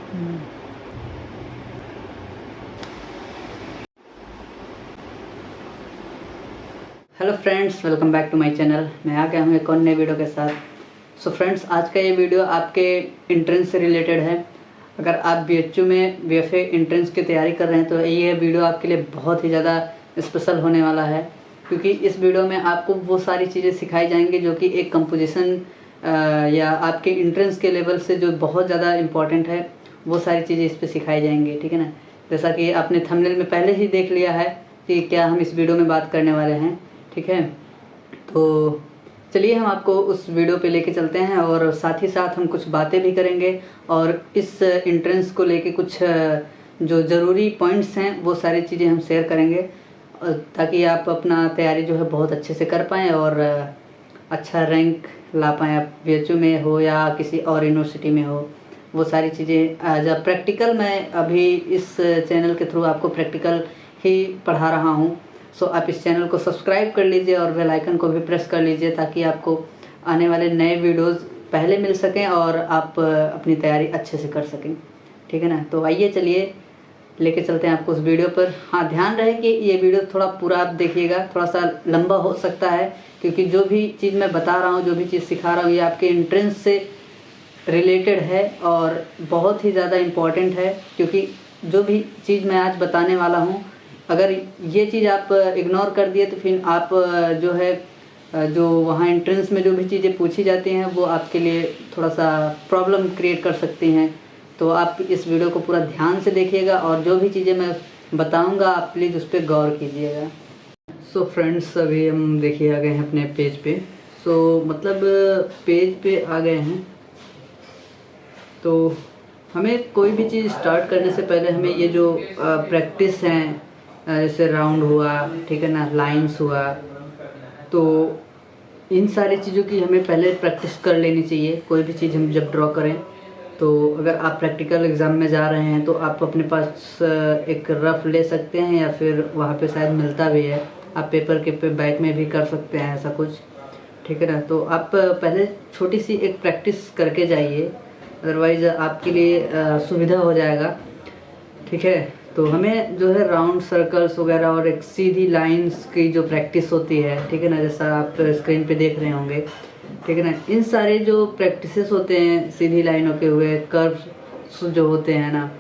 Hello friends, welcome back to my channel. मैं आ गया हूँ एक और नए वीडियो के साथ। सो फ्रेंड्स, आज का ये वीडियो आपके एंट्रेंस से रिलेटेड है। अगर आप BHU में BFA एंट्रेंस की तैयारी कर रहे हैं तो ये वीडियो आपके लिए बहुत ही ज़्यादा स्पेशल होने वाला है, क्योंकि इस वीडियो में आपको वो सारी चीज़ें सिखाई जाएंगी जो कि एक कंपोजिशन या आपके एंट्रेंस के लेवल से जो बहुत ज़्यादा इम्पॉर्टेंट है, वो सारी चीज़ें इस पर सिखाई जाएंगी। ठीक है ना। जैसा कि आपने थंबनेल में पहले ही देख लिया है कि क्या हम इस वीडियो में बात करने वाले हैं। ठीक है, तो चलिए हम आपको उस वीडियो पे लेके चलते हैं और साथ ही साथ हम कुछ बातें भी करेंगे और इस एंट्रेंस को लेके कुछ जो ज़रूरी पॉइंट्स हैं वो सारी चीज़ें हम शेयर करेंगे, ताकि आप अपना तैयारी जो है बहुत अच्छे से कर पाएँ और अच्छा रैंक ला पाएँ। आप BHU में हो या किसी और यूनिवर्सिटी में हो, वो सारी चीज़ें एज अ प्रैक्टिकल मैं अभी इस चैनल के थ्रू आपको प्रैक्टिकल ही पढ़ा रहा हूँ। सो आप इस चैनल को सब्सक्राइब कर लीजिए और बेल आइकन को भी प्रेस कर लीजिए, ताकि आपको आने वाले नए वीडियोस पहले मिल सकें और आप अपनी तैयारी अच्छे से कर सकें। ठीक है ना। तो आइए चलिए लेके चलते हैं आपको उस वीडियो पर। हाँ, ध्यान रहे कि ये वीडियो थोड़ा पूरा आप देखिएगा, थोड़ा सा लंबा हो सकता है, क्योंकि जो भी चीज़ मैं बता रहा हूँ, जो भी चीज़ सिखा रहा हूँ, ये आपके एंट्रेंस से रिलेटेड है और बहुत ही ज़्यादा इम्पॉर्टेंट है। क्योंकि जो भी चीज़ मैं आज बताने वाला हूँ, अगर ये चीज़ आप इग्नोर कर दिए तो फिर आप जो है जो वहाँ एंट्रेंस में जो भी चीज़ें पूछी जाती हैं वो आपके लिए थोड़ा सा प्रॉब्लम क्रिएट कर सकती हैं। तो आप इस वीडियो को पूरा ध्यान से देखिएगा और जो भी चीज़ें मैं बताऊंगा आप प्लीज़ उस पर गौर कीजिएगा। सो फ्रेंड्स, अभी हम देखिए आ गए हैं अपने पेज पे। सो मतलब पेज पे आ गए हैं, तो हमें कोई भी चीज़ स्टार्ट करने से पहले हमें ये जो प्रैक्टिस हैं, जैसे राउंड हुआ, ठीक है ना, लाइंस हुआ, तो इन सारी चीज़ों की हमें पहले प्रैक्टिस कर लेनी चाहिए। कोई भी चीज़ हम जब ड्रॉ करें, तो अगर आप प्रैक्टिकल एग्ज़ाम में जा रहे हैं तो आप अपने पास एक रफ ले सकते हैं, या फिर वहाँ पे शायद मिलता भी है, आप पेपर के पे बैक में भी कर सकते हैं ऐसा कुछ। ठीक है ना। तो आप पहले छोटी सी एक प्रैक्टिस करके जाइए, अदरवाइज़ आपके लिए सुविधा हो जाएगा। ठीक है। तो हमें जो है राउंड सर्कल्स वगैरह और एक सीधी लाइंस की जो प्रैक्टिस होती है, ठीक है ना, जैसा आप स्क्रीन पे देख रहे होंगे, ठीक है ना, इन सारे जो प्रैक्टिसेस होते हैं, सीधी लाइनों के हुए, कर्व्स जो होते हैं ना,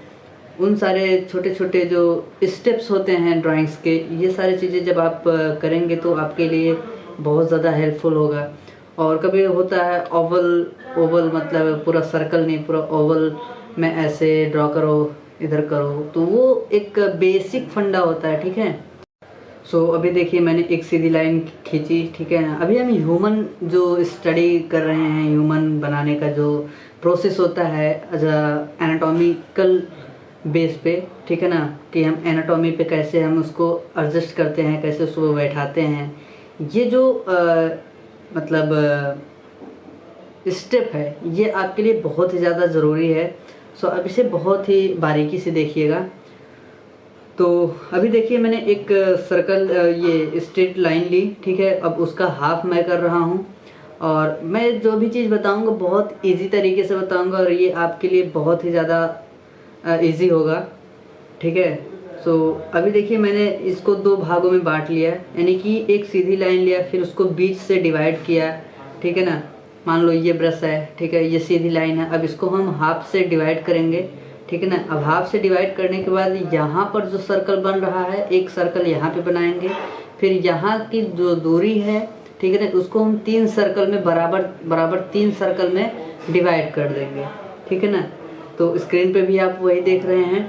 उन सारे छोटे छोटे जो स्टेप्स होते हैं ड्राइंग्स के, ये सारी चीज़ें जब आप करेंगे तो आपके लिए बहुत ज़्यादा हेल्पफुल होगा। और कभी होता है ओवल ओवल मतलब पूरा सर्कल नहीं, पूरा ओवल में ऐसे ड्रॉ करो, इधर करो, तो वो एक बेसिक फंडा होता है। ठीक है। सो अभी देखिए मैंने एक सीधी लाइन खींची, ठीक है। अभी हम ह्यूमन जो स्टडी कर रहे हैं, ह्यूमन बनाने का जो प्रोसेस होता है एज अ एनाटॉमिकल बेस पे, ठीक है ना, कि हम एनाटॉमी पे कैसे हम उसको एडजस्ट करते हैं, कैसे उसको बैठाते हैं, ये जो मतलब स्टेप है, ये आपके लिए बहुत ही ज़्यादा ज़रूरी है। सो अब इसे बहुत ही बारीकी से देखिएगा। तो अभी देखिए मैंने एक सर्कल, ये स्ट्रेट लाइन ली, ठीक है। अब उसका हाफ मैं कर रहा हूँ और मैं जो भी चीज़ बताऊँगा बहुत इजी तरीके से बताऊँगा और ये आपके लिए बहुत ही ज़्यादा इजी होगा। ठीक है। सो अभी देखिए मैंने इसको दो भागों में बांट लिया, यानी कि एक सीधी लाइन लिया, फिर उसको बीच से डिवाइड किया, ठीक है ना। मान लो ये ब्रश है, ठीक है, ये सीधी लाइन है, अब इसको हम हाफ से डिवाइड करेंगे, ठीक है ना। अब हाफ से डिवाइड करने के बाद यहाँ पर जो सर्कल बन रहा है, एक सर्कल यहाँ पे बनाएंगे, फिर यहाँ की जो दूरी है, ठीक है ना, उसको हम 3 सर्कल में बराबर बराबर 3 सर्कल में डिवाइड कर देंगे, ठीक है ना। तो स्क्रीन पे भी आप वही देख रहे हैं।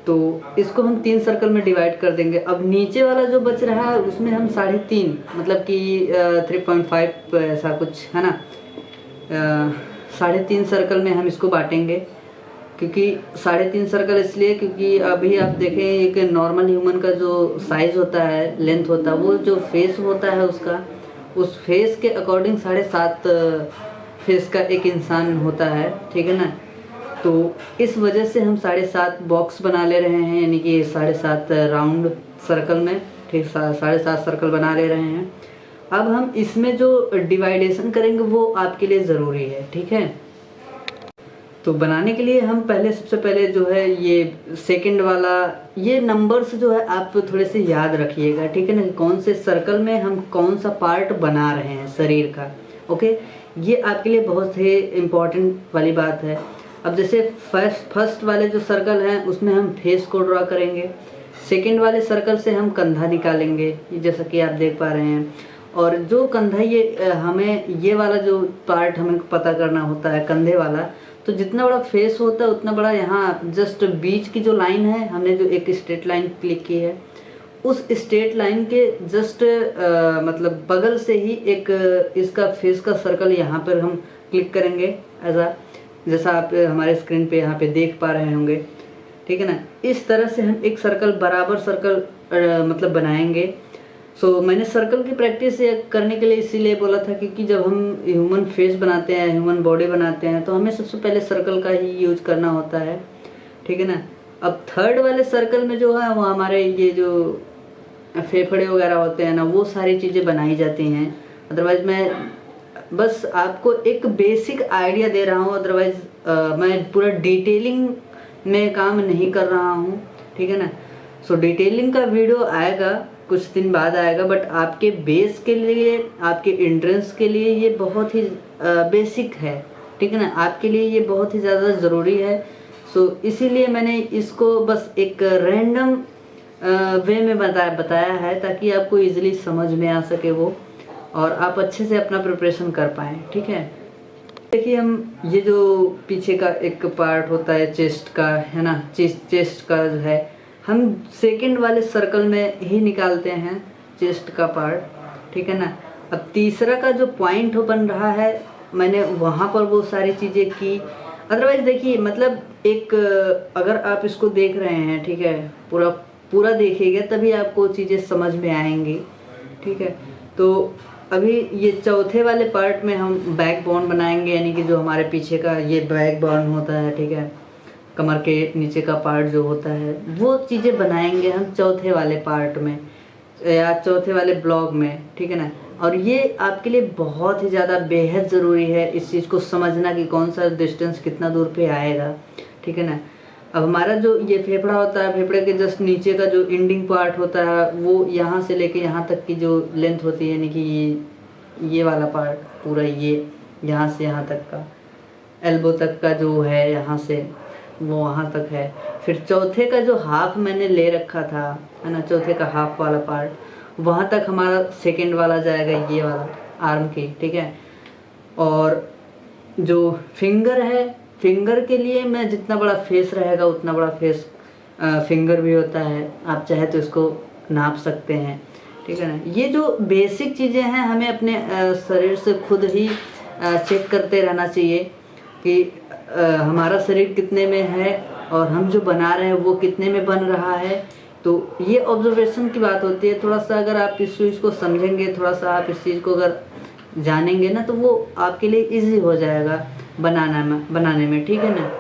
तो इसको हम 3 सर्कल में डिवाइड कर देंगे। अब नीचे वाला जो बच रहा है उसमें हम 3.5 मतलब कि 3.5 ऐसा कुछ है ना, 3.5 सर्कल में हम इसको बांटेंगे। क्योंकि 3.5 सर्कल इसलिए क्योंकि अभी आप देखें एक नॉर्मल ह्यूमन का जो साइज़ होता है, लेंथ होता है, वो जो फेस होता है उसका, उस फेस के अकॉर्डिंग 7.5 फेस का एक इंसान होता है, ठीक है ना। तो इस वजह से हम 7.5 बॉक्स बना ले रहे हैं, यानी कि 7.5 राउंड सर्कल में, ठीक, 7.5 सर्कल बना ले रहे हैं। अब हम इसमें जो डिवाइडेशन करेंगे वो आपके लिए ज़रूरी है, ठीक है। तो बनाने के लिए हम पहले सबसे पहले जो है ये सेकंड वाला ये नंबर्स जो है आप थोड़े से याद रखिएगा, ठीक है ना, कौन से सर्कल में हम कौन सा पार्ट बना रहे हैं शरीर का। ओके, ये आपके लिए बहुत ही इम्पोर्टेंट वाली बात है। अब जैसे फर्स्ट वाले जो सर्कल हैं उसमें हम फेस को ड्रॉ करेंगे, सेकंड वाले सर्कल से हम कंधा निकालेंगे जैसा कि आप देख पा रहे हैं। और जो कंधा ये हमें ये वाला जो पार्ट हमें पता करना होता है कंधे वाला, तो जितना बड़ा फेस होता है उतना बड़ा यहाँ जस्ट बीच की जो लाइन है हमने जो एक स्ट्रेट लाइन क्लिक की है उस स्ट्रेट लाइन के जस्ट मतलब बगल से ही एक इसका फेस का सर्कल यहाँ पर हम क्लिक करेंगे जैसा आप हमारे स्क्रीन पे यहाँ पे देख पा रहे होंगे, ठीक है ना। इस तरह से हम एक सर्कल बराबर सर्कल मतलब बनाएंगे। सो मैंने सर्कल की प्रैक्टिस करने के लिए इसीलिए बोला था क्योंकि जब हम ह्यूमन फेस बनाते हैं, ह्यूमन बॉडी बनाते हैं, तो हमें सबसे पहले सर्कल का ही यूज करना होता है, ठीक है ना। अब थर्ड वाले सर्कल में जो है वो हमारे ये जो फेफड़े वगैरह होते हैं ना, वो सारी चीज़ें बनाई जाती हैं। अदरवाइज मैं बस आपको एक बेसिक आइडिया दे रहा हूँ, अदरवाइज मैं पूरा डिटेलिंग में काम नहीं कर रहा हूँ, ठीक है ना। सो डिटेलिंग का वीडियो आएगा, कुछ दिन बाद आएगा, बट आपके बेस के लिए, आपके एंट्रेंस के लिए ये बहुत ही बेसिक है, ठीक है ना, आपके लिए ये बहुत ही ज़्यादा ज़रूरी है। सो इसीलिए मैंने इसको बस एक रैंडम वे में बताया है ताकि आपको इजीली समझ में आ सके वो, और आप अच्छे से अपना प्रिपरेशन कर पाएँ, ठीक है। देखिए हम ये जो पीछे का एक पार्ट होता है चेस्ट का, है ना, चेस्ट का जो है हम सेकंड वाले सर्कल में ही निकालते हैं चेस्ट का पार्ट, ठीक है ना। अब तीसरा का जो पॉइंट बन रहा है मैंने वहाँ पर वो सारी चीज़ें की। अदरवाइज देखिए मतलब एक अगर आप इसको देख रहे हैं, ठीक है, पूरा देखिएगा तभी आपको चीज़ें समझ में आएंगी, ठीक है। तो अभी ये चौथे वाले पार्ट में हम बैक बोन बनाएंगे, यानी कि जो हमारे पीछे का ये बैक बोन होता है, ठीक है, कमर के नीचे का पार्ट जो होता है वो चीज़ें बनाएंगे हम चौथे वाले पार्ट में या चौथे वाले ब्लॉक में, ठीक है ना। और ये आपके लिए बहुत ही ज़्यादा बेहद ज़रूरी है इस चीज़ को समझना कि कौन सा डिस्टेंस कितना दूर पे आएगा, ठीक है ना। अब हमारा जो ये फेफड़ा होता है, फेफड़े के जस्ट नीचे का जो एंडिंग पार्ट होता है वो यहाँ से लेके यहाँ तक की जो लेंथ होती है, यानी कि ये वाला पार्ट पूरा ये यहाँ से यहाँ तक का एल्बो तक का जो है यहाँ से वो वहाँ तक है। फिर चौथे का जो हाफ मैंने ले रखा था, है ना, चौथे का हाफ वाला पार्ट वहाँ तक हमारा सेकंड वाला जाएगा, ये वाला आर्म की, ठीक है। और जो फिंगर है, फिंगर के लिए मैं जितना बड़ा फेस रहेगा उतना बड़ा फेस फिंगर भी होता है, आप चाहे तो इसको नाप सकते हैं, ठीक है ना। ये जो बेसिक चीज़ें हैं हमें अपने शरीर से खुद ही चेक करते रहना चाहिए कि हमारा शरीर कितने में है और हम जो बना रहे हैं वो कितने में बन रहा है। तो ये ऑब्जर्वेशन की बात होती है। थोड़ा सा अगर आप इस चीज़ को समझेंगे, थोड़ा सा आप इस चीज़ को अगर जानेंगे ना, तो वो आपके लिए इजी हो जाएगा बनाने में, ठीक है ना।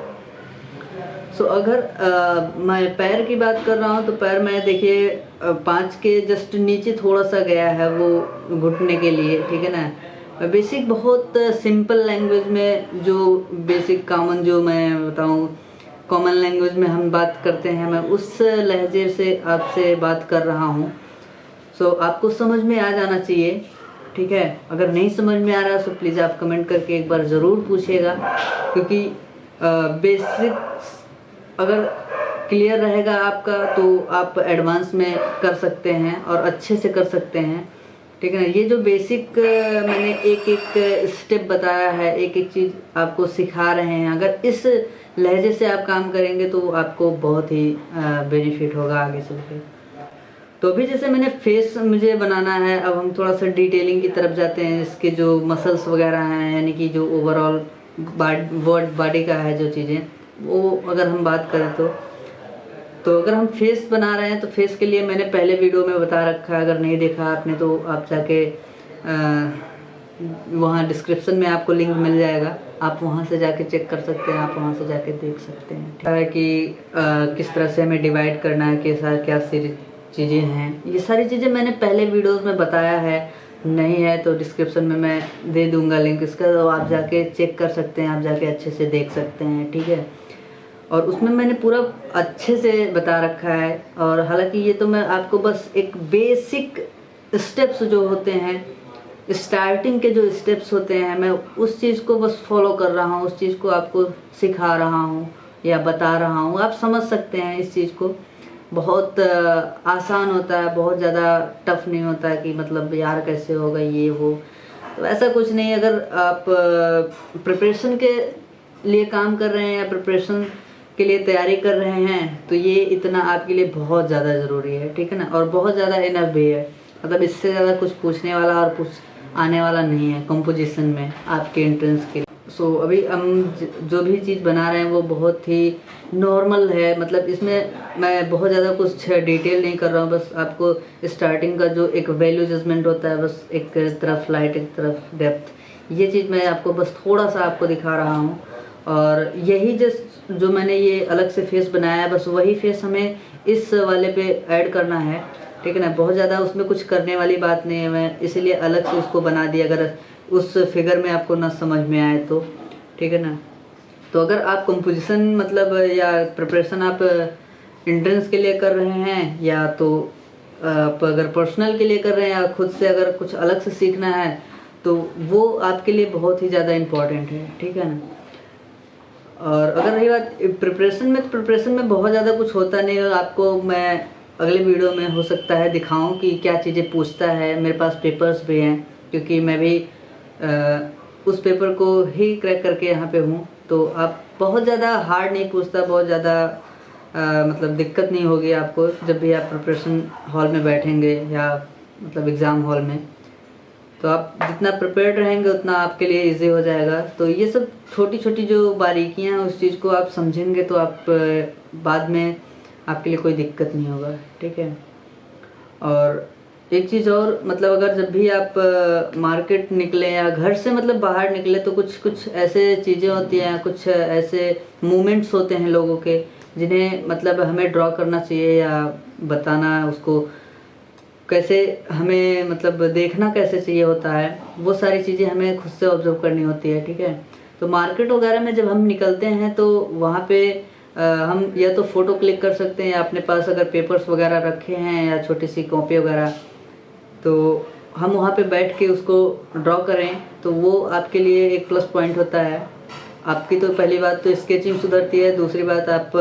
सो अगर मैं पैर की बात कर रहा हूँ तो पैर में देखिए 5 के जस्ट नीचे थोड़ा सा गया है वो घुटने के लिए, ठीक है ना। बेसिक बहुत सिंपल लैंग्वेज में जो बेसिक कॉमन जो मैं बताऊँ कॉमन लैंग्वेज में हम बात करते हैं, मैं उस लहजे से आपसे बात कर रहा हूँ। सो आपको समझ में आ जाना चाहिए, ठीक है। अगर नहीं समझ में आ रहा तो प्लीज़ आप कमेंट करके एक बार ज़रूर पूछिएगा, क्योंकि बेसिक अगर क्लियर रहेगा आपका तो आप एडवांस में कर सकते हैं और अच्छे से कर सकते हैं, ठीक है ना। ये जो बेसिक मैंने एक एक स्टेप बताया है, एक एक चीज़ आपको सिखा रहे हैं, अगर इस लहजे से आप काम करेंगे तो आपको बहुत ही बेनिफिट होगा आगे चल के। तो अभी जैसे मैंने फेस मुझे बनाना है, अब हम थोड़ा सा डिटेलिंग की तरफ जाते हैं। इसके जो मसल्स वगैरह हैं, यानी कि जो ओवरऑल बॉडी का है जो चीज़ें, वो अगर हम बात करें तो अगर हम फेस बना रहे हैं तो फेस के लिए मैंने पहले वीडियो में बता रखा है, अगर नहीं देखा आपने तो आप जाके वहाँ डिस्क्रिप्शन में आपको लिंक मिल जाएगा, आप वहाँ से जाके चेक कर सकते हैं, आप वहाँ से जाके देख सकते हैं, ठीक है, कि किस तरह से हमें डिवाइड करना है, कैसा क्या चीज़ें हैं। ये सारी चीज़ें मैंने पहले वीडियोस में बताया है, नहीं है तो डिस्क्रिप्शन में मैं दे दूंगा लिंक इसका, तो आप जाके चेक कर सकते हैं, आप जाके अच्छे से देख सकते हैं, ठीक है। और उसमें मैंने पूरा अच्छे से बता रखा है। और हालांकि ये तो मैं आपको बस एक बेसिक स्टेप्स जो होते हैं, स्टार्टिंग के जो स्टेप्स होते हैं, मैं उस चीज़ को बस फॉलो कर रहा हूँ, उस चीज़ को आपको सिखा रहा हूँ या बता रहा हूँ। आप समझ सकते हैं इस चीज़ को, बहुत आसान होता है, बहुत ज़्यादा टफ नहीं होता है कि मतलब यार कैसे होगा ये वो, तो ऐसा कुछ नहीं है। अगर आप प्रिपरेशन के लिए काम कर रहे हैं या प्रिपरेशन के लिए तैयारी कर रहे हैं तो ये इतना आपके लिए बहुत ज़्यादा ज़रूरी है, ठीक है ना। और बहुत ज़्यादा इनफ भी है, मतलब इससे ज़्यादा कुछ पूछने वाला और कुछ आने वाला नहीं है कंपोजिशन में आपके एंट्रेंस के लिए। सो अभी हम जो भी चीज़ बना रहे हैं वो बहुत ही नॉर्मल है, मतलब इसमें मैं बहुत ज़्यादा कुछ डिटेल नहीं कर रहा हूँ, बस आपको स्टार्टिंग का जो एक वैल्यू जजमेंट होता है, बस एक तरफ लाइट एक तरफ डेप्थ, ये चीज़ मैं आपको बस थोड़ा सा आपको दिखा रहा हूँ। और यही जो मैंने ये अलग से फेस बनाया है, बस वही फेस हमें इस वाले पे ऐड करना है, ठीक है ना। बहुत ज़्यादा उसमें कुछ करने वाली बात नहीं है, मैं इसीलिए अलग से उसको बना दिया, अगर उस फिगर में आपको ना समझ में आए तो, ठीक है ना। तो अगर आप कंपोजिशन मतलब या प्रिपरेशन आप एंट्रेंस के लिए कर रहे हैं, या तो आप अगर पर्सनल के लिए कर रहे हैं, या खुद से अगर कुछ अलग से सीखना है, तो वो आपके लिए बहुत ही ज़्यादा इम्पॉर्टेंट है, ठीक है ना। और अगर रही बात प्रिपरेशन में, तो प्रिपरेशन में बहुत ज़्यादा कुछ होता नहीं है। आपको मैं अगले वीडियो में हो सकता है दिखाऊं कि क्या चीज़ें पूछता है। मेरे पास पेपर्स भी हैं, क्योंकि मैं भी उस पेपर को ही क्रैक करके यहाँ पे हूँ। तो आप बहुत ज़्यादा हार्ड नहीं पूछता, बहुत ज़्यादा मतलब दिक्कत नहीं होगी आपको जब भी आप प्रिपरेशन हॉल में बैठेंगे या मतलब एग्ज़ाम हॉल में। तो आप जितना प्रिपेयर्ड रहेंगे उतना आपके लिए इजी हो जाएगा। तो ये सब छोटी छोटी जो बारीकियां हैं, उस चीज़ को आप समझेंगे तो आप बाद में आपके लिए कोई दिक्कत नहीं होगा, ठीक है। और एक चीज़ और, मतलब अगर जब भी आप मार्केट निकले या घर से मतलब बाहर निकले, तो कुछ कुछ ऐसे चीज़ें होती हैं, कुछ ऐसे मूवमेंट्स होते हैं लोगों के, जिन्हें मतलब हमें ड्रॉ करना चाहिए या बताना उसको कैसे हमें मतलब देखना कैसे चाहिए होता है, वो सारी चीज़ें हमें खुद से ऑब्जर्व करनी होती है, ठीक है। तो मार्केट वगैरह में जब हम निकलते हैं तो वहाँ पे हम या तो फ़ोटो क्लिक कर सकते हैं, या अपने पास अगर पेपर्स वगैरह रखे हैं या छोटी सी कॉपी वगैरह, तो हम वहाँ पे बैठ के उसको ड्रॉ करें, तो वो आपके लिए एक प्लस पॉइंट होता है। आपकी तो पहली बात तो स्केचिंग सुधरती है, दूसरी बात आप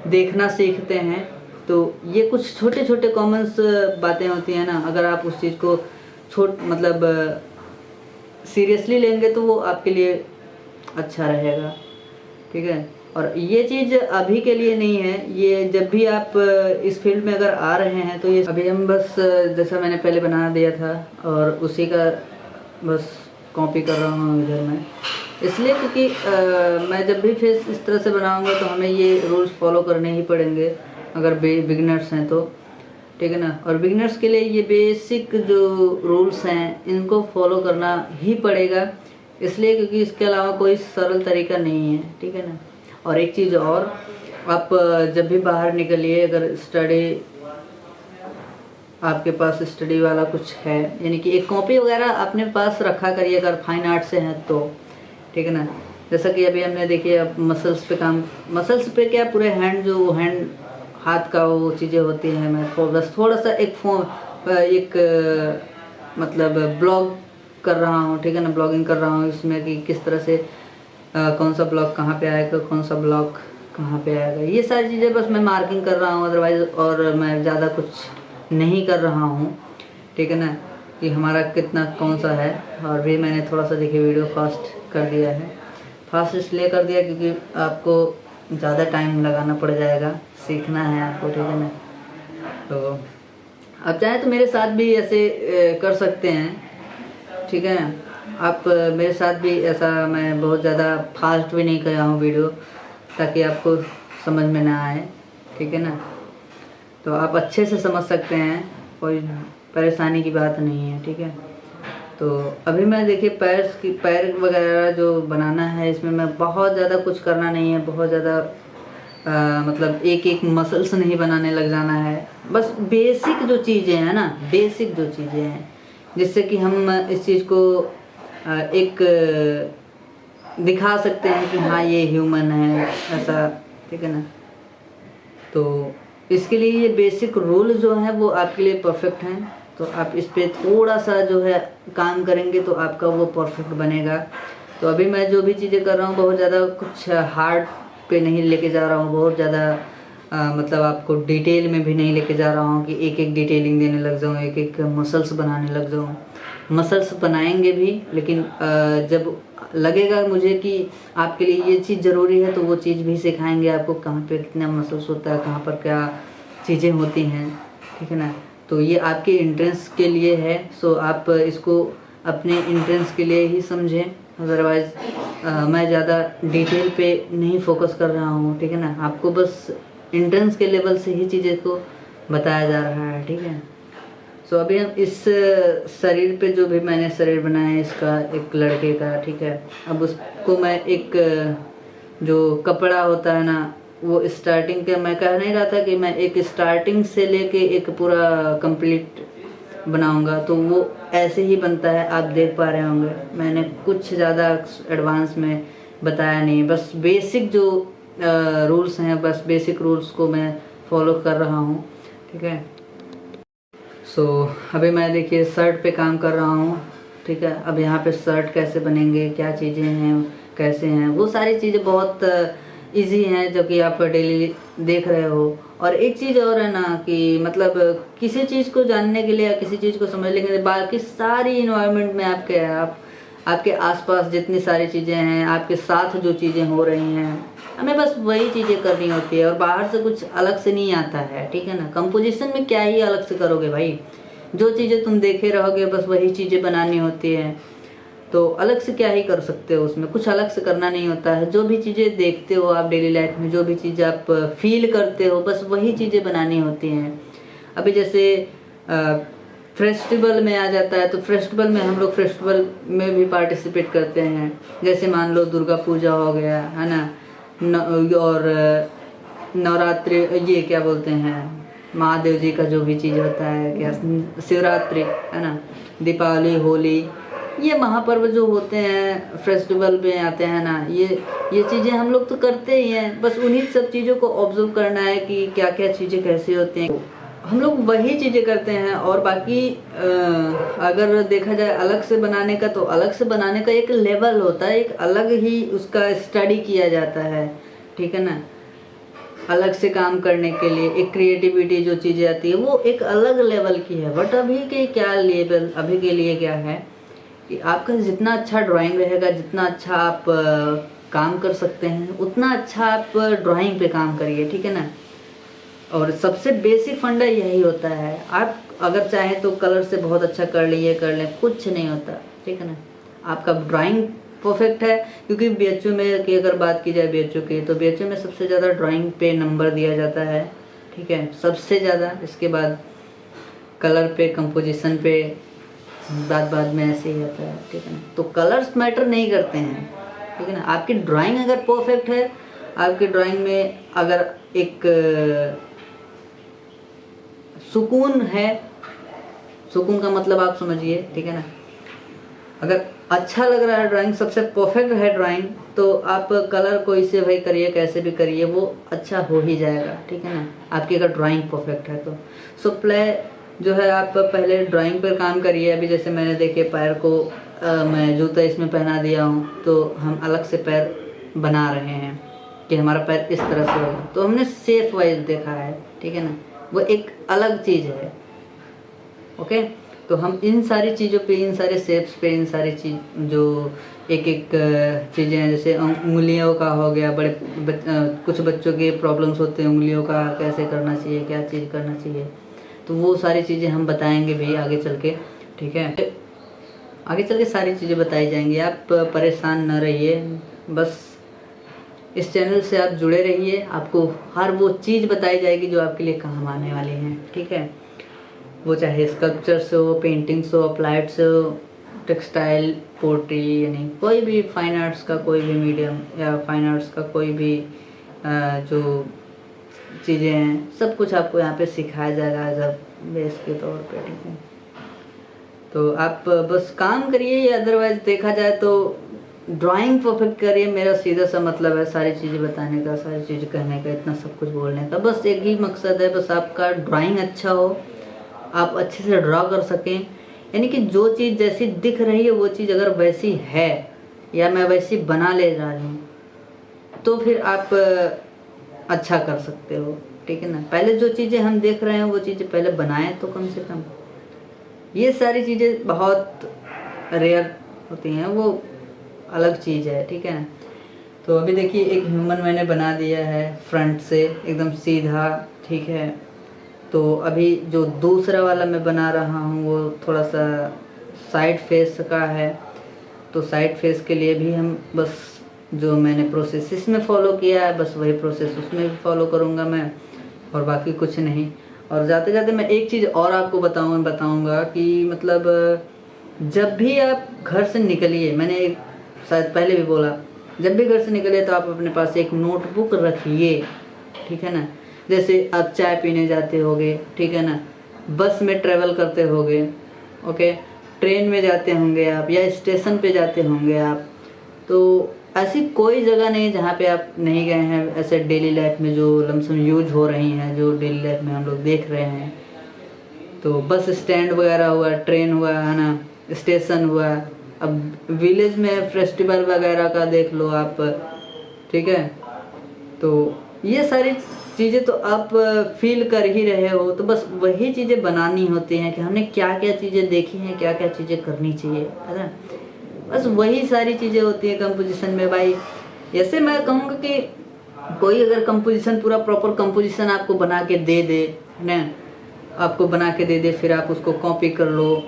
देखना सीखते हैं। तो ये कुछ छोटे छोटे कॉमन्स बातें होती हैं ना, अगर आप उस चीज़ को मतलब सीरियसली लेंगे तो वो आपके लिए अच्छा रहेगा, ठीक है। और ये चीज़ अभी के लिए नहीं है, ये जब भी आप इस फील्ड में अगर आ रहे हैं तो ये अभी हम बस जैसा मैंने पहले बना दिया था और उसी का बस कॉपी कर रहा हूँ इधर मैं, इसलिए क्योंकि मैं जब भी फेस इस तरह से बनाऊंगा तो हमें ये रूल्स फॉलो करने ही पड़ेंगे अगर बिगिनर्स हैं तो, ठीक है ना। और बिगिनर्स के लिए ये बेसिक जो रूल्स हैं इनको फॉलो करना ही पड़ेगा, इसलिए क्योंकि इसके अलावा कोई सरल तरीका नहीं है, ठीक है ना। और एक चीज़ और, आप जब भी बाहर निकलिए, अगर स्टडी आपके पास स्टडी वाला कुछ है, यानी कि एक कॉपी वगैरह अपने पास रखा करिए अगर फाइन आर्ट से हैं तो, ठीक है ना। जैसा कि अभी हमने देखिए अब मसल्स पे काम, मसल्स पे क्या पूरे हैंड, जो हैंड हाथ का वो चीज़ें होती हैं, मैं बस थोड़ा सा एक मतलब ब्लॉग कर रहा हूँ, ठीक है ना, ब्लॉगिंग कर रहा हूँ इसमें कि किस तरह से कौन सा ब्लॉग कहाँ पे आएगा, कौन सा ब्लॉग कहाँ पे आएगा, ये सारी चीज़ें बस मैं मार्किंग कर रहा हूँ अदरवाइज, और मैं ज़्यादा कुछ नहीं कर रहा हूँ, ठीक है ना, कि हमारा कितना कौन सा है। और भी मैंने थोड़ा सा देखिए वीडियो फास्ट कर दिया है, फास्ट इसलिए कर दिया क्योंकि आपको ज़्यादा टाइम लगाना पड़ जाएगा, सीखना है आपको, ठीक है ना। तो आप चाहें तो मेरे साथ भी ऐसे कर सकते हैं, ठीक है ना। आप मेरे साथ भी ऐसा, मैं बहुत ज़्यादा फास्ट भी नहीं कर रहा हूँ वीडियो, ताकि आपको समझ में ना आए, ठीक है ना। तो आप अच्छे से समझ सकते हैं, कोई परेशानी की बात नहीं है, ठीक है। तो अभी मैं देखिए पैर वगैरह जो बनाना है, इसमें मैं बहुत ज़्यादा कुछ करना नहीं है, बहुत ज़्यादा मतलब एक एक मसल्स नहीं बनाने लग जाना है, बस बेसिक जो चीज़ें हैं ना, बेसिक जो चीज़ें हैं जिससे कि हम इस चीज़ को एक दिखा सकते हैं कि हाँ ये ह्यूमन है ऐसा, ठीक है ना। तो इसके लिए ये बेसिक रूल जो हैं वो आपके लिए परफेक्ट हैं, तो आप इस पे थोड़ा सा जो है काम करेंगे तो आपका वो परफेक्ट बनेगा। तो अभी मैं जो भी चीज़ें कर रहा हूँ बहुत ज़्यादा कुछ हार्ड पे नहीं लेके जा रहा हूँ, बहुत ज़्यादा मतलब आपको डिटेल में भी नहीं लेके जा रहा हूँ कि एक एक डिटेलिंग देने लग जाऊँ, एक एक मसल्स बनाने लग जाऊँ। मसल्स बनाएंगे भी, लेकिन जब लगेगा मुझे कि आपके लिए ये चीज़ ज़रूरी है तो वो चीज़ भी सिखाएंगे आपको, कहाँ पे कितना मसल्स होता है, कहाँ पर क्या चीज़ें होती हैं, ठीक है ना। तो ये आपके एंट्रेंस के लिए है, सो आप इसको अपने एंट्रेंस के लिए ही समझें। अदरवाइज़ मैं ज़्यादा डिटेल पे नहीं फोकस कर रहा हूँ, ठीक है ना। आपको बस एंट्रेंस के लेवल से ही चीज़ें को बताया जा रहा है, ठीक है। सो अभी हम इस शरीर पे जो भी मैंने शरीर बनाया है इसका, एक लड़के का, ठीक है। अब उसको मैं एक जो कपड़ा होता है ना, वो स्टार्टिंग के मैं कह नहीं रहा था कि मैं एक स्टार्टिंग से लेके एक पूरा कंप्लीट बनाऊंगा, तो वो ऐसे ही बनता है, आप देख पा रहे होंगे। मैंने कुछ ज़्यादा एडवांस में बताया नहीं, बस बेसिक जो रूल्स हैं, बस बेसिक रूल्स को मैं फॉलो कर रहा हूँ, ठीक है। सो अभी मैं देखिए शर्ट पे काम कर रहा हूँ, ठीक है। अब यहाँ पे शर्ट कैसे बनेंगे, क्या चीज़ें हैं, कैसे हैं, वो सारी चीज़ें बहुत इजी हैं जो कि आप डेली देख रहे हो। और एक चीज़ और है ना कि मतलब किसी चीज़ को जानने के लिए या किसी चीज़ को समझने के लिए बाकी सारी इन्वायरमेंट में आपके आसपास जितनी सारी चीज़ें हैं, आपके साथ जो चीज़ें हो रही हैं, हमें बस वही चीज़ें करनी होती है और बाहर से कुछ अलग से नहीं आता है, ठीक है ना। कंपोजिशन में क्या ही अलग से करोगे भाई, जो चीज़ें तुम देखे रहोगे बस वही चीज़ें बनानी होती है, तो अलग से क्या ही कर सकते हो, उसमें कुछ अलग से करना नहीं होता है। जो भी चीज़ें देखते हो आप डेली लाइफ में, जो भी चीज़ें आप फील करते हो, बस वही चीज़ें बनानी होती हैं। अभी जैसे फेस्टिवल में आ जाता है, तो फेस्टिवल में हम लोग फेस्टिवल में भी पार्टिसिपेट करते हैं। जैसे मान लो दुर्गा पूजा हो गया, है ना, और नवरात्रि, ये क्या बोलते हैं, महादेव जी का जो भी चीज़ होता है, क्या शिवरात्रि, है ना, दीपावली, होली, ये महापर्व जो होते हैं फेस्टिवल में आते हैं ना, ये चीज़ें हम लोग तो करते ही हैं। बस उन्हीं सब चीज़ों को ऑब्जर्व करना है कि क्या क्या चीज़ें कैसे होती हैं, हम लोग वही चीज़ें करते हैं। और बाकी अगर देखा जाए अलग से बनाने का, तो अलग से बनाने का एक लेवल होता है, एक अलग ही उसका स्टडी किया जाता है, ठीक है ना। अलग से काम करने के लिए एक क्रिएटिविटी जो चीज़ें आती है वो एक अलग लेवल की है। बट अभी के क्या लेवल, अभी के लिए क्या है कि आपका जितना अच्छा ड्राइंग रहेगा, जितना अच्छा आप काम कर सकते हैं, उतना अच्छा आप ड्राइंग पे काम करिए, ठीक है ना। और सबसे बेसिक फंडा यही होता है। आप अगर चाहें तो कलर से बहुत अच्छा कर लें, कुछ नहीं होता, ठीक है ना। आपका ड्राइंग परफेक्ट है, क्योंकि बीएचयू में की अगर बात की जाए बीएचयू की, तो बीएचयू में सबसे ज़्यादा ड्राइंग पे नंबर दिया जाता है, ठीक है, सबसे ज़्यादा। इसके बाद कलर पे, कंपोजिशन पे, बाद में ऐसे ही आता है, ठीक है ना। तो कलर्स मैटर नहीं करते हैं, ठीक है ना। आपकी ड्राइंग अगर परफेक्ट है, आपकी ड्राइंग में अगर एक सुकून है, सुकून का मतलब आप समझिए, ठीक है ना। अगर अच्छा लग रहा है ड्राइंग, सबसे परफेक्ट है ड्राइंग, तो आप कलर कोई से भाई करिए, कैसे भी करिए, वो अच्छा हो ही जाएगा, ठीक है ना। आपकी अगर ड्राइंग परफेक्ट है तो सो प्ले जो है, आप पहले ड्राइंग पर काम करिए। अभी जैसे मैंने देखे पैर को मैं जूता इसमें पहना दिया हूँ, तो हम अलग से पैर बना रहे हैं कि हमारा पैर इस तरह से होगा, तो हमने सेफ वाइज देखा है, ठीक है ना। वो एक अलग चीज़ है, ओके। तो हम इन सारी चीज़ों पे, इन सारे शेप्स पे, इन सारी चीज़ जो एक एक चीज़ें हैं, जैसे उंगलियों का हो गया, कुछ बच्चों के प्रॉब्लम्स होते हैं, उंगलियों का कैसे करना चाहिए, क्या चीज़ करना चाहिए, तो वो सारी चीज़ें हम बताएंगे भी आगे चल के, ठीक है। आगे चल के सारी चीज़ें बताई जाएंगी, आप परेशान न रहिए, बस इस चैनल से आप जुड़े रहिए, आपको हर वो चीज़ बताई जाएगी जो आपके लिए काम आने वाली हैं, ठीक है। वो चाहे स्कल्पचर्स हो, पेंटिंग्स हो, अप्लाइड्स हो, टेक्सटाइल, पोट्री, यानी कोई भी फाइन आर्ट्स का कोई भी मीडियम, या फाइन आर्ट्स का कोई भी जो चीज़ें हैं, सब कुछ आपको यहाँ पे सिखाया जाएगा एज अ बेस के तौर पे, ठीक है। तो आप बस काम करिए, या अदरवाइज देखा जाए तो ड्राइंग परफेक्ट करिए। मेरा सीधा सा मतलब है सारी चीज़ें बताने का, सारी चीज़ें कहने का, इतना सब कुछ बोलने का, बस एक ही मकसद है, बस आपका ड्राइंग अच्छा हो, आप अच्छे से ड्रा कर सकें। यानी कि जो चीज़ जैसी दिख रही है वो चीज़ अगर वैसी है या मैं वैसी बना ले रहा हूँ तो फिर आप अच्छा कर सकते हो, ठीक है ना। पहले जो चीज़ें हम देख रहे हैं वो चीज़ें पहले बनाएं तो कम से कम। ये सारी चीज़ें बहुत रेयर होती हैं, वो अलग चीज़ है, ठीक है ना। तो अभी देखिए एक ह्यूमन मैंने बना दिया है फ्रंट से एकदम सीधा, ठीक है। तो अभी जो दूसरा वाला मैं बना रहा हूँ वो थोड़ा सा साइड फेस का है। तो साइड फेस के लिए भी हम बस जो मैंने प्रोसेस इसमें फ़ॉलो किया है बस वही प्रोसेस उसमें भी फॉलो करूँगा मैं, और बाकी कुछ नहीं। और जाते जाते मैं एक चीज़ और आपको बताऊँगा कि मतलब जब भी आप घर से निकलिए, मैंने शायद पहले भी बोला, जब भी घर से निकलिए तो आप अपने पास एक नोटबुक रखिए, ठीक है ना। जैसे आप चाय पीने जाते होगे, ठीक है ना, बस में ट्रैवल करते होगे, ओके, ट्रेन में जाते होंगे आप, या स्टेशन पे जाते होंगे आप, तो ऐसी कोई जगह नहीं जहाँ पे आप नहीं गए हैं ऐसे डेली लाइफ में जो लमसम यूज हो रही हैं, जो डेली लाइफ में हम लोग देख रहे हैं। तो बस स्टैंड वगैरह हुआ, ट्रेन हुआ, है ना, स्टेशन हुआ, अब विलेज में फेस्टिवल वगैरह का देख लो आप, ठीक है। तो ये सारी चीज़ें तो आप फील कर ही रहे हो, तो बस वही चीज़ें बनानी होती हैं कि हमने क्या क्या चीज़ें देखी हैं, क्या क्या चीज़ें करनी चाहिए, है ना। बस वही सारी चीज़ें होती हैं कंपोजिशन में भाई। ऐसे मैं कहूँगा कि कोई अगर कंपोजिशन पूरा प्रॉपर कंपोजिशन आपको बना के दे दे ना, आपको बना के दे दे, फिर आप उसको कॉपी कर लो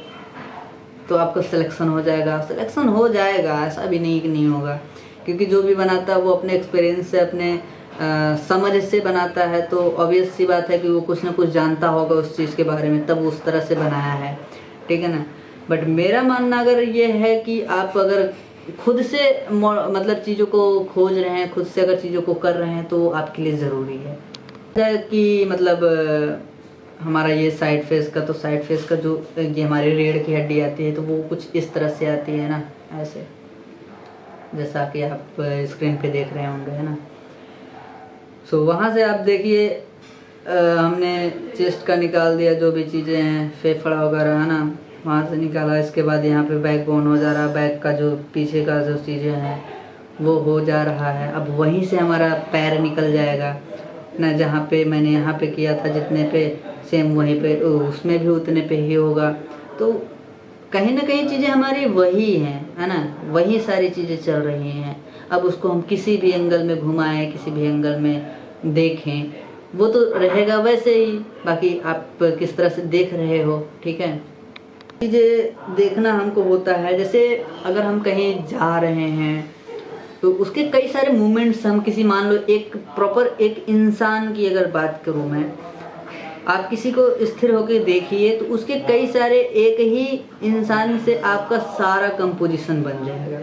तो आपका सिलेक्शन हो जाएगा। सिलेक्शन हो जाएगा, ऐसा भी नहीं कि नहीं होगा, क्योंकि जो भी बनाता है वो अपने एक्सपीरियंस से, अपने समझ से बनाता है। तो ऑब्वियस सी बात है कि वो कुछ ना कुछ जानता होगा उस चीज़ के बारे में, तब उस तरह से बनाया है, ठीक है ना। बट मेरा मानना अगर ये है कि आप अगर खुद से मतलब चीज़ों को खोज रहे हैं, खुद से अगर चीज़ों को कर रहे हैं तो आपके लिए ज़रूरी है कि मतलब हमारा ये साइड फेस का, तो साइड फेस का जो ये हमारी रीढ़ की हड्डी आती है तो वो कुछ इस तरह से आती है ना, ऐसे जैसा कि आप स्क्रीन पे देख रहे होंगे, है ना। सो वहाँ से आप देखिए हमने चेस्ट का निकाल दिया, जो भी चीज़ें हैं फेफड़ा वगैरह, है ना, वहाँ से निकाला। इसके बाद यहाँ पे बैक बोन हो जा रहा है, बैक का जो पीछे का जो चीज़ें हैं वो हो जा रहा है। अब वहीं से हमारा पैर निकल जाएगा ना, जहाँ पे मैंने यहाँ पे किया था जितने पे, सेम वहीं पे उसमें भी उतने पे ही होगा। तो कहीं ना कहीं चीज़ें हमारी वही हैं, है ना, वही सारी चीज़ें चल रही हैं। अब उसको हम किसी भी एंगल में घुमाएं, किसी भी एंगल में देखें, वो तो रहेगा वैसे ही, बाकी आप किस तरह से देख रहे हो, ठीक है। चीज़ें देखना हमको होता है। जैसे अगर हम कहीं जा रहे हैं तो उसके कई सारे मूवमेंट्स हम किसी, मान लो एक प्रॉपर एक इंसान की अगर बात करूँ मैं, आप किसी को स्थिर होकर देखिए तो उसके कई सारे, एक ही इंसान से आपका सारा कंपोजिशन बन जाएगा,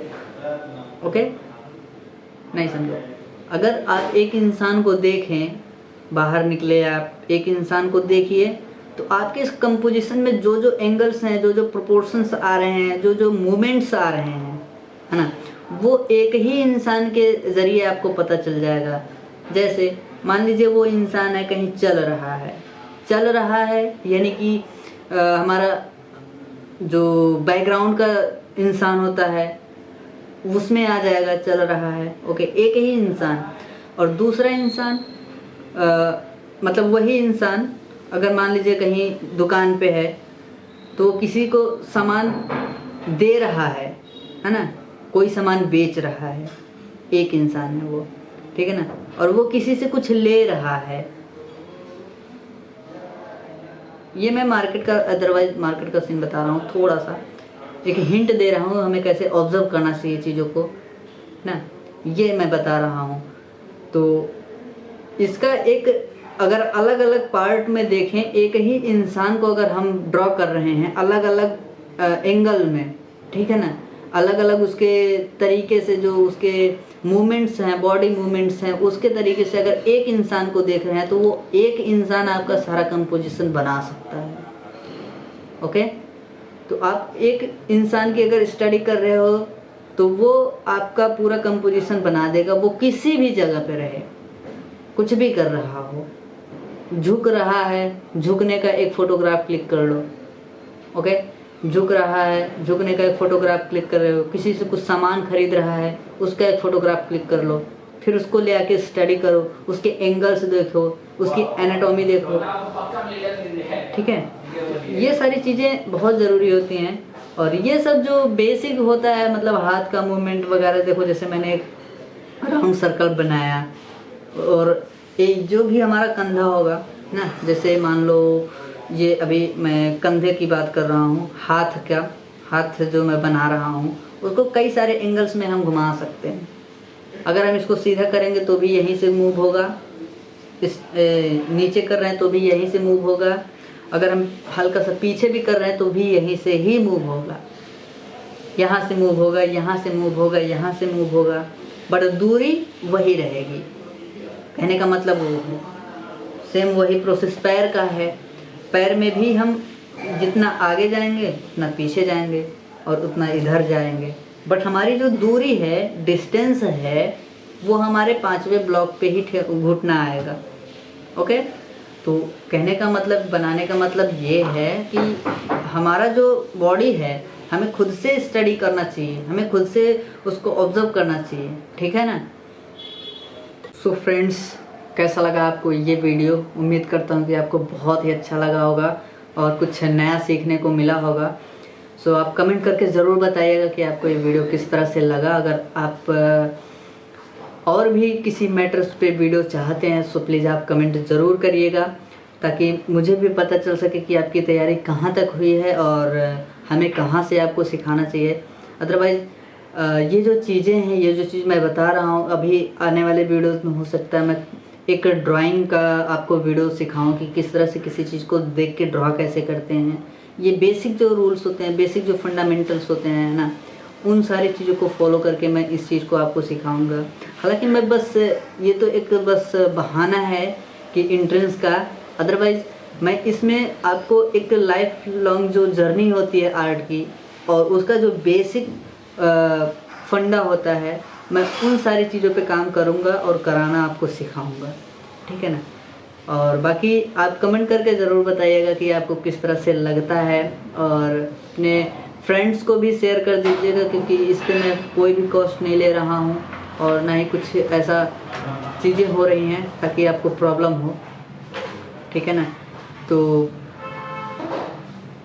ओके। नहीं समझो, अगर आप एक इंसान को देखें, बाहर निकले आप एक इंसान को देखिए, तो आपके इस कंपोजिशन में जो जो एंगल्स हैं, जो जो प्रोपोर्शंस आ रहे हैं, जो जो मूवमेंट्स आ रहे हैं, है ना, वो एक ही इंसान के ज़रिए आपको पता चल जाएगा। जैसे मान लीजिए वो इंसान है कहीं चल रहा है, यानी कि हमारा जो बैकग्राउंड का इंसान होता है उसमें आ जाएगा चल रहा है, ओके, एक ही इंसान। और दूसरा इंसान मतलब वही इंसान अगर मान लीजिए कहीं दुकान पे है तो किसी को सामान दे रहा है ना, कोई सामान बेच रहा है, एक इंसान है वो, ठीक है ना, और वो किसी से कुछ ले रहा है। ये मैं मार्केट का, अदरवाइज मार्केट का सीन बता रहा हूँ, थोड़ा सा एक हिंट दे रहा हूँ हमें कैसे ऑब्जर्व करना चाहिए चीज़ों को ना, ये मैं बता रहा हूँ। तो इसका एक अगर अलग अलग पार्ट में देखें, एक ही इंसान को अगर हम ड्रॉ कर रहे हैं अलग अलग एंगल में, ठीक है ना, अलग अलग उसके तरीके से, जो उसके मूवमेंट्स हैं, बॉडी मूवमेंट्स हैं, उसके तरीके से अगर एक इंसान को देख रहे हैं तो वो एक इंसान आपका सारा कंपोजिशन बना सकता है, ओके। तो आप एक इंसान की अगर स्टडी कर रहे हो तो वो आपका पूरा कंपोजिशन बना देगा। वो किसी भी जगह पे रहे, कुछ भी कर रहा हो, झुक रहा है, झुकने का एक फ़ोटोग्राफ क्लिक कर लो। ओके, झुक रहा है, झुकने का एक फ़ोटोग्राफ क्लिक कर रहे हो। किसी से कुछ सामान खरीद रहा है, उसका एक फ़ोटोग्राफ क्लिक कर लो। फिर उसको ले आके स्टडी करो, उसके एंगल्स देखो, उसकी एनाटॉमी देखो। ठीक है, ये सारी चीज़ें बहुत ज़रूरी होती हैं। और ये सब जो बेसिक होता है, मतलब हाथ का मूवमेंट वगैरह देखो, जैसे मैंने एक राउंड सर्कल बनाया, और एक जो भी हमारा कंधा होगा ना, जैसे मान लो ये अभी मैं कंधे की बात कर रहा हूँ, हाथ जो मैं बना रहा हूँ उसको कई सारे एंगल्स में हम घुमा सकते हैं। अगर हम इसको सीधा करेंगे तो भी यहीं से मूव होगा, नीचे कर रहे हैं तो भी यहीं से मूव होगा, अगर हम हल्का सा पीछे भी कर रहे हैं तो भी यहीं से ही मूव होगा। यहाँ से मूव होगा, यहाँ से मूव होगा, यहाँ से मूव होगा, बट दूरी वही रहेगी। कहने का मतलब वो है, सेम वही प्रोसेस पैर का है। पैर में भी हम जितना आगे जाएंगे उतना पीछे जाएंगे और उतना इधर जाएंगे, बट हमारी जो दूरी है, डिस्टेंस है, वो हमारे 5वें ब्लॉक पे ही घुटना आएगा। ओके, तो कहने का मतलब, बनाने का मतलब ये है कि हमारा जो बॉडी है हमें खुद से स्टडी करना चाहिए, हमें खुद से उसको ऑब्जर्व करना चाहिए। ठीक है ना। सो फ्रेंड्स, कैसा लगा आपको ये वीडियो? उम्मीद करता हूँ कि आपको बहुत ही अच्छा लगा होगा और कुछ नया सीखने को मिला होगा। सो आप कमेंट करके ज़रूर बताइएगा कि आपको ये वीडियो किस तरह से लगा। अगर आप और भी किसी मैटर्स पे वीडियो चाहते हैं सो प्लीज़ आप कमेंट ज़रूर करिएगा, ताकि मुझे भी पता चल सके कि आपकी तैयारी कहाँ तक हुई है और हमें कहाँ से आपको सिखाना चाहिए। अदरवाइज़ ये जो चीज़ें हैं, ये जो चीज़ मैं बता रहा हूँ, अभी आने वाले वीडियोस में हो सकता है मैं एक ड्राइंग का आपको वीडियो सिखाऊं कि किस तरह से किसी चीज़ को देख के ड्रा कैसे करते हैं। ये बेसिक जो रूल्स होते हैं, बेसिक जो फंडामेंटल्स होते हैं ना, उन सारी चीज़ों को फॉलो करके मैं इस चीज़ को आपको सिखाऊंगा। हालांकि मैं बस ये तो एक बस बहाना है कि एंट्रेंस का, अदरवाइज़ मैं इसमें आपको एक लाइफ लॉन्ग जो जर्नी होती है आर्ट की, और उसका जो बेसिक फंडा होता है, मैं उन सारी चीज़ों पे काम करूँगा और कराना आपको सिखाऊंगा। ठीक है ना। और बाकी आप कमेंट करके ज़रूर बताइएगा कि आपको किस तरह से लगता है, और अपने फ्रेंड्स को भी शेयर कर दीजिएगा, क्योंकि इस पर मैं कोई भी कॉस्ट नहीं ले रहा हूँ और ना ही कुछ ऐसा चीज़ें हो रही हैं ताकि आपको प्रॉब्लम हो। ठीक है ना। तो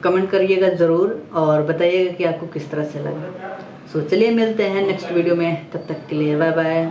कमेंट करिएगा ज़रूर और बताइएगा कि आपको किस तरह से लगा। सो चलिए मिलते हैं नेक्स्ट वीडियो में, तब तक के लिए बाय बाय।